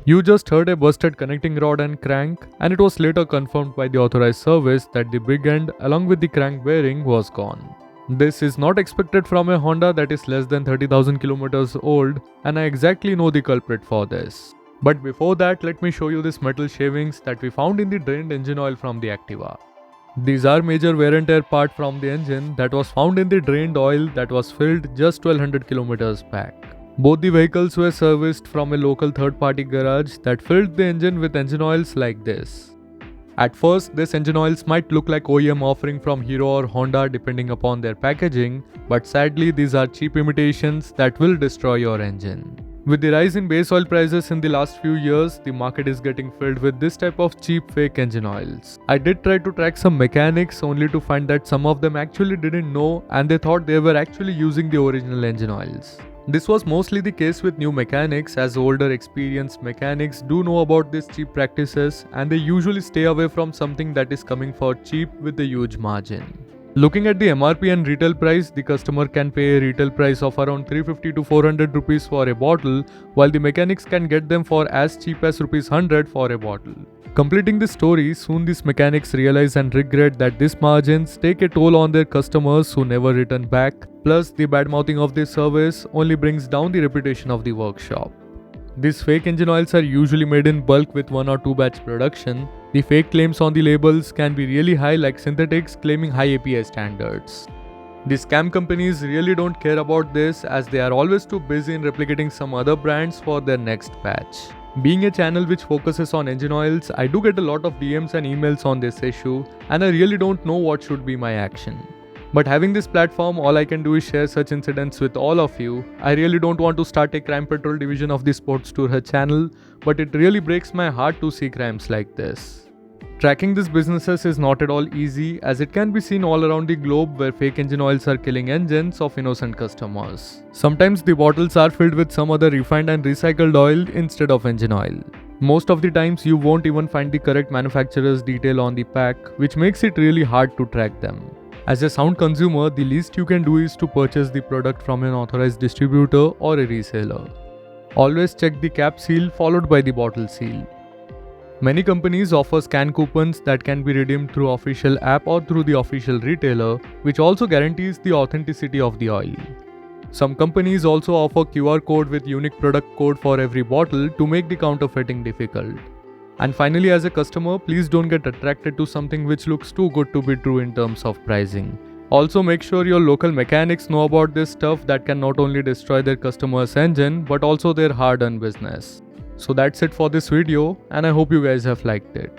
You just heard a busted connecting rod and crank, and it was later confirmed by the authorized service that the big end along with the crank bearing was gone. This is not expected from a Honda that is less than 30,000 kilometers old, and I exactly know the culprit for this. But before that, let me show you these metal shavings that we found in the drained engine oil from the Activa. These are major wear and tear part from the engine that was found in the drained oil that was filled just 1200 kilometers back. Both the vehicles were serviced from a local third-party garage that filled the engine with engine oils like this. At first, these engine oils might look like OEM offering from Hero or Honda depending upon their packaging, but sadly these are cheap imitations that will destroy your engine. With the rise in base oil prices in the last few years, the market is getting filled with this type of cheap fake engine oils. I did try to track some mechanics only to find that some of them actually didn't know and they thought they were actually using the original engine oils. This was mostly the case with new mechanics, as older experienced mechanics do know about these cheap practices and they usually stay away from something that is coming for cheap with a huge margin. Looking at the MRP and retail price, the customer can pay a retail price of around 350 to 400 rupees for a bottle, while the mechanics can get them for as cheap as rupees 100 for a bottle. Completing the story, soon these mechanics realize and regret that these margins take a toll on their customers who never return back, plus the bad mouthing of this service only brings down the reputation of the workshop. These fake engine oils are usually made in bulk with 1 or 2 batch production. The fake claims on the labels can be really high, like synthetics claiming high API standards. The scam companies really don't care about this, as they are always too busy in replicating some other brands for their next batch. Being a channel which focuses on engine oils, I do get a lot of DMs and emails on this issue, and I really don't know what should be my action. But having this platform, all I can do is share such incidents with all of you. I really don't want to start a crime patrol division of the Sports Tourer channel, but it really breaks my heart to see crimes like this. Tracking these businesses is not at all easy, as it can be seen all around the globe where fake engine oils are killing engines of innocent customers. Sometimes the bottles are filled with some other refined and recycled oil instead of engine oil. Most of the times you won't even find the correct manufacturer's detail on the pack, which makes it really hard to track them. As a sound consumer, the least you can do is to purchase the product from an authorized distributor or a reseller. Always check the cap seal followed by the bottle seal. Many companies offer scan coupons that can be redeemed through official app or through the official retailer, which also guarantees the authenticity of the oil. Some companies also offer QR code with unique product code for every bottle to make the counterfeiting difficult. And finally, as a customer, please don't get attracted to something which looks too good to be true in terms of pricing. Also, make sure your local mechanics know about this stuff that can not only destroy their customer's engine but also their hard-earned business. So that's it for this video, and I hope you guys have liked it.